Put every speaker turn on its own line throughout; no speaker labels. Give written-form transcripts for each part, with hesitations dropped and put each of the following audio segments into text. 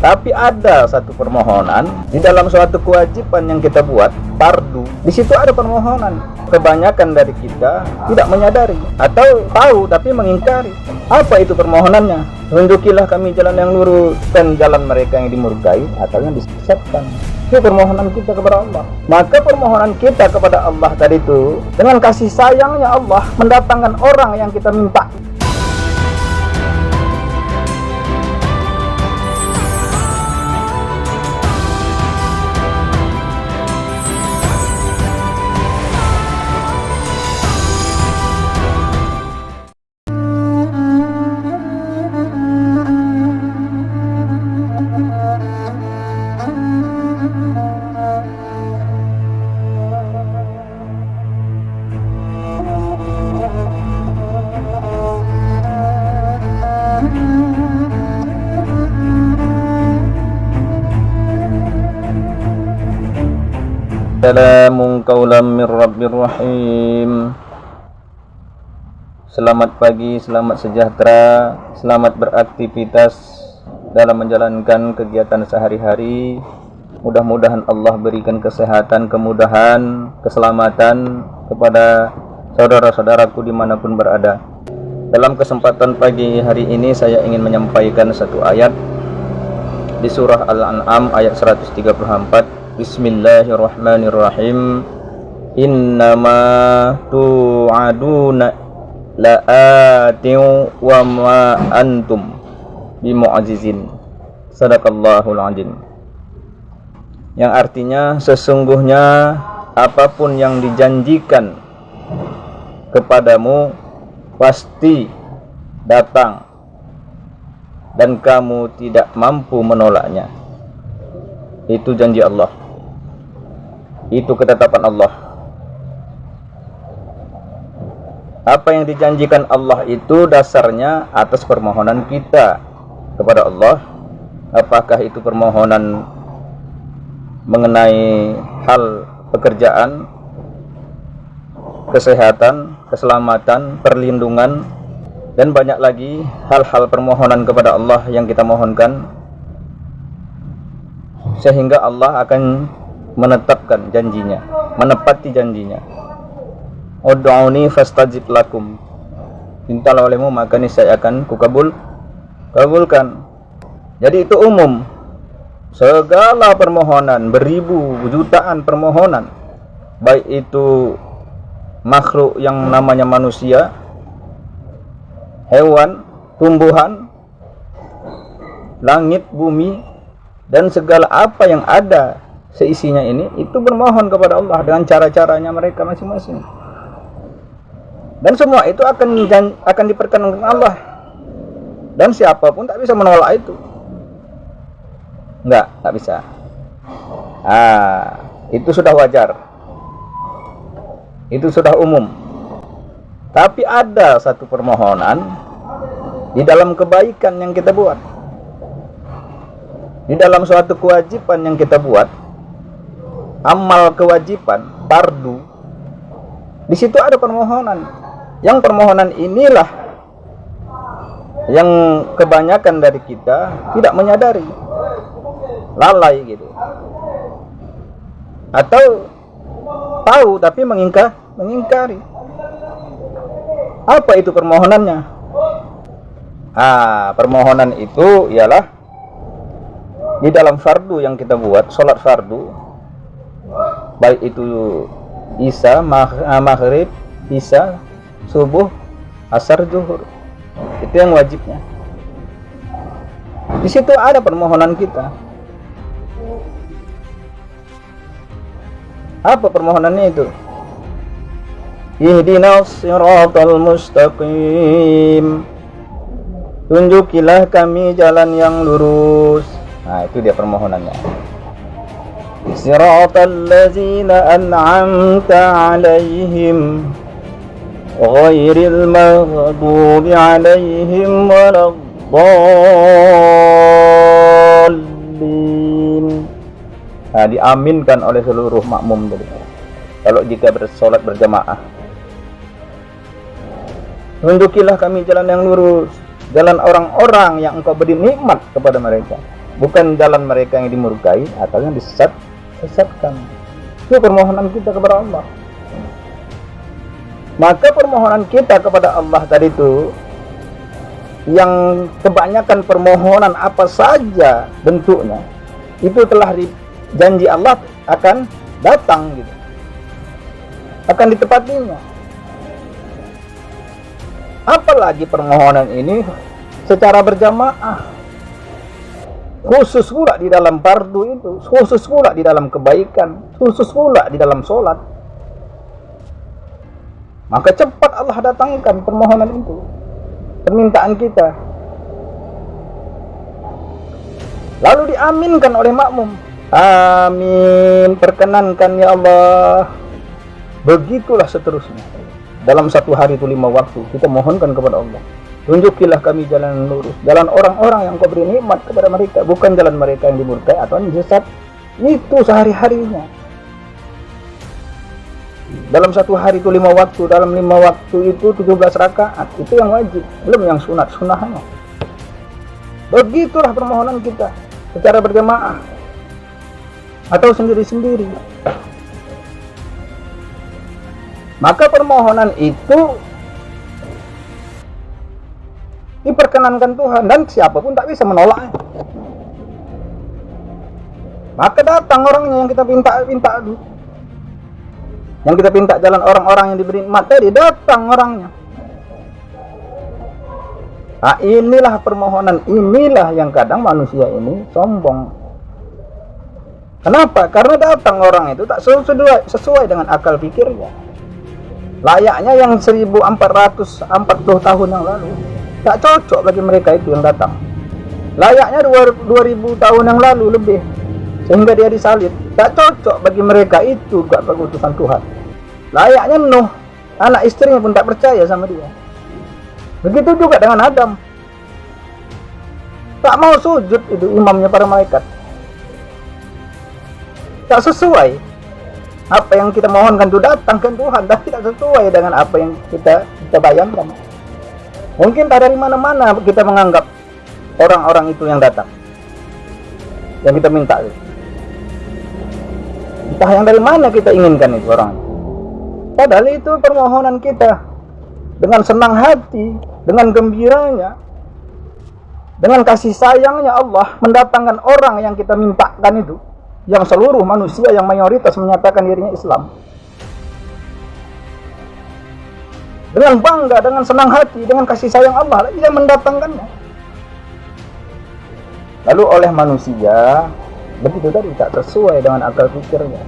Tapi ada satu permohonan di dalam suatu kewajiban yang kita buat, fardu. Di situ ada permohonan. Kebanyakan dari kita tidak menyadari atau tahu tapi mengingkari. Apa itu permohonannya? Tunjukilah kami jalan yang lurus dan jalan mereka yang dimurkai atau yang disesatkan. Itu permohonan kita kepada Allah. Maka permohonan kita kepada Allah tadi itu, dengan kasih sayangnya Allah mendatangkan orang yang kita minta. Assalamualaikum warahmatullahi wabarakatuh. Selamat pagi, selamat sejahtera, selamat beraktivitas dalam menjalankan kegiatan sehari-hari. Mudah-mudahan Allah berikan kesehatan, kemudahan, keselamatan kepada saudara-saudaraku dimanapun berada. Dalam kesempatan pagi hari ini saya ingin menyampaikan satu ayat di surah Al-An'am ayat 134. Bismillahirrahmanirrahim. Innama tu'aduna la'atiu wa ma antum bimu'ajizin. Sadaqallahul azim. Yang artinya sesungguhnya apapun yang dijanjikan kepadamu pasti datang dan kamu tidak mampu menolaknya. Itu janji Allah. Itu ketetapan Allah. Apa yang dijanjikan Allah itu dasarnya atas permohonan kita kepada Allah. Apakah itu permohonan mengenai hal pekerjaan, kesehatan, keselamatan, perlindungan, dan banyak lagi hal-hal permohonan kepada Allah yang kita mohonkan, sehingga Allah akan menetapkan janjinya, menepati janjinya. Ud'uni fastajib lakum. Mintalah olehmu maka niscaya akan kabulkan. Jadi itu umum. Segala permohonan, beribu jutaan permohonan, baik itu makhluk yang namanya manusia, hewan, tumbuhan, langit, bumi, dan segala apa yang ada seisinya ini, itu bermohon kepada Allah dengan cara-caranya mereka masing-masing. Dan semua itu akan diperkenankan Allah. Dan siapapun tak bisa menolak itu. Enggak bisa. Itu sudah wajar. Itu sudah umum. Tapi ada satu permohonan di dalam kebaikan yang kita buat. Di dalam suatu kewajiban yang kita buat, amal kewajiban, fardu, di situ ada permohonan. Yang permohonan inilah yang kebanyakan dari kita tidak menyadari, lalai gitu, atau tahu tapi mengingkari. Apa itu permohonannya? Permohonan itu ialah di dalam fardu yang kita buat, sholat fardu, baik itu isya, maghrib, isya, subuh, asar, zuhur, itu yang wajibnya. Di situ ada permohonan kita. Apa permohonannya itu? Ihdinas siratal mustaqim. Tunjukilah kami jalan yang lurus. Itu dia permohonannya. Siratal ladzina an'amta 'alaihim ghairil maghdubi 'alaihim waladdallin. Diaminkan oleh seluruh makmum tadi. Kalau jika bersolat berjamaah. Tunjukilah kami jalan yang lurus, jalan orang-orang yang engkau beri nikmat kepada mereka. bukan jalan mereka yang dimurkai atau yang disesatkan. Itu permohonan kita kepada Allah. Maka permohonan kita kepada Allah tadi itu, yang kebanyakan permohonan apa saja bentuknya, itu telah janji Allah akan datang gitu, akan ditepatinya. Apalagi permohonan ini secara berjamaah, khusus pula di dalam fardu itu, khusus pula di dalam kebaikan, khusus pula di dalam sholat. Maka cepat Allah datangkan permohonan itu, permintaan kita, lalu diaminkan oleh makmum. Amin, perkenankan ya Allah. Begitulah seterusnya. Dalam satu hari itu 5 waktu kita mohonkan kepada Allah, tunjukilah kami jalan lurus, jalan orang-orang yang kau beri nikmat kepada mereka, bukan jalan mereka yang dimurkai atau yang sesat. Itu sehari-harinya. Dalam satu hari itu 5 waktu, dalam 5 waktu itu 17 rakaat, itu yang wajib, belum yang sunat-sunahnya. Begitulah permohonan kita secara berjamaah atau sendiri-sendiri. Maka permohonan itu diperkenankan Tuhan dan siapapun tak bisa menolaknya. Maka datang orangnya yang kita pinta dulu. Yang kita pinta jalan orang-orang yang diberi nikmat tadi, datang orangnya. Nah, inilah permohonan, inilah yang kadang manusia ini sombong. Kenapa? Karena datang orang itu tak sesuai dengan akal pikirnya. Layaknya yang 1440 tahun yang lalu, tak cocok bagi mereka itu yang datang. Layaknya 2000 tahun yang lalu lebih, sehingga dia disalib. Tak cocok bagi mereka itu gak utusan Tuhan. Layaknya Nuh, anak istrinya pun tak percaya sama dia. Begitu juga dengan Adam. Tak mau sujud itu imamnya para malaikat. Tak sesuai. Apa yang kita mohonkan itu datangkan Tuhan, tapi tidak sesuai dengan apa yang kita bayangkan. Mungkin tak dari mana-mana kita menganggap orang-orang itu yang datang, yang kita minta itu. Entah yang dari mana kita inginkan itu orang. Padahal itu permohonan kita dengan senang hati, dengan gembiranya, dengan kasih sayangnya Allah mendatangkan orang yang kita mintakan itu, yang seluruh manusia yang mayoritas menyatakan dirinya Islam. Dengan bangga, dengan senang hati, dengan kasih sayang Allah, ia mendatangkannya. Lalu oleh manusia begitu tadi tak sesuai dengan akal pikirnya.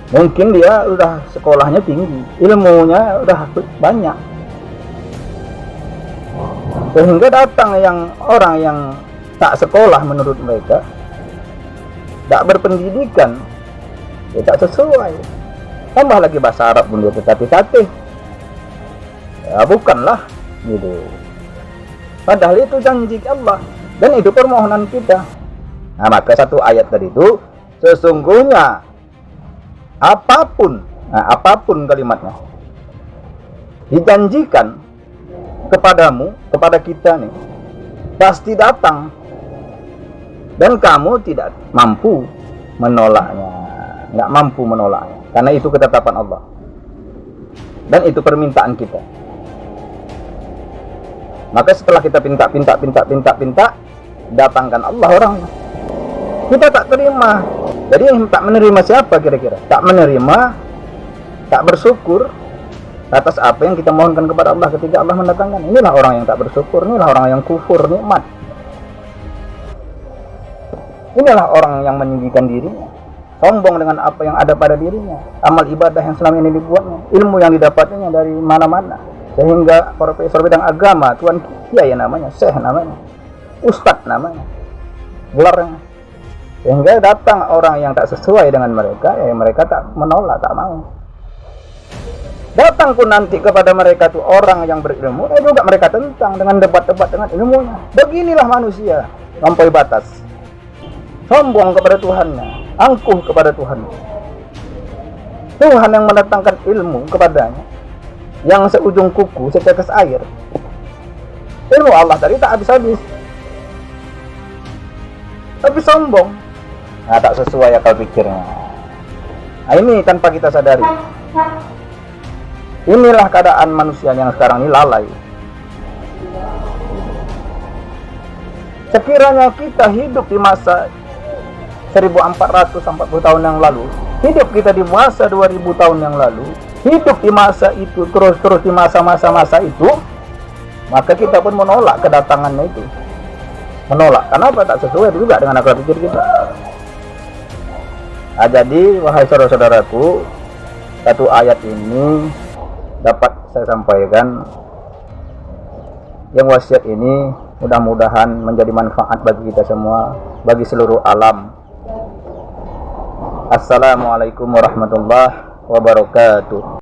Mungkin dia udah sekolahnya tinggi, ilmunya udah banyak, sehingga datang orang yang tak sekolah menurut mereka, tak berpendidikan, dia tak sesuai. Tambah lagi bahasa Arab pun dia tertatih-tatih. Ya bukanlah gitu. Padahal itu janji Allah dan itu permohonan kita. Nah, maka satu ayat tadi itu sesungguhnya apapun kalimatnya dijanjikan kepadamu, kepada kita nih, pasti datang. Dan kamu tidak mampu menolaknya, nggak mampu menolaknya, karena itu ketetapan Allah. Dan itu permintaan kita. Maka setelah kita pinta, datangkan Allah orangnya. Kita tak terima. Jadi tak menerima siapa kira-kira? Tak menerima, tak bersyukur atas apa yang kita mohonkan kepada Allah ketika Allah mendatangkan. Inilah orang yang tak bersyukur, inilah orang yang kufur nikmat. Inilah orang yang meninggikan dirinya, sombong dengan apa yang ada pada dirinya, amal ibadah yang selama ini dibuatnya, ilmu yang didapatnya dari mana-mana, sehingga profesor bidang agama, tuan kiai namanya, syekh namanya, ustadz namanya, gelarnya, sehingga datang orang yang tak sesuai dengan mereka, ya mereka tak menolak, tak mau. Datang pun nanti kepada mereka tuh orang yang berilmu, juga mereka tentang dengan debat-debat dengan ilmunya. Beginilah manusia, lampaui batas. Sombong kepada Tuhannya, angkuh kepada Tuhan. Tuhan yang mendatangkan ilmu kepadanya, yang seujung kuku, setetes air. Ilmu Allah tadi tak habis-habis. tapi sombong. Nah, tak sesuai akal pikirnya. Nah, ini tanpa kita sadari. Inilah keadaan manusia yang sekarang ini lalai. Sekiranya kita hidup di masa 1440 tahun yang lalu, hidup kita di masa 2000 tahun yang lalu, hidup di masa itu, terus di masa-masa itu, maka kita pun menolak kedatangannya itu. Menolak, kenapa? Tak sesuai juga dengan akal pikir kita. Nah, jadi wahai saudara-saudaraku, satu ayat ini dapat saya sampaikan, yang wasiat ini mudah-mudahan menjadi manfaat bagi kita semua, bagi seluruh alam. Assalamualaikum warahmatullahi wabarakatuh.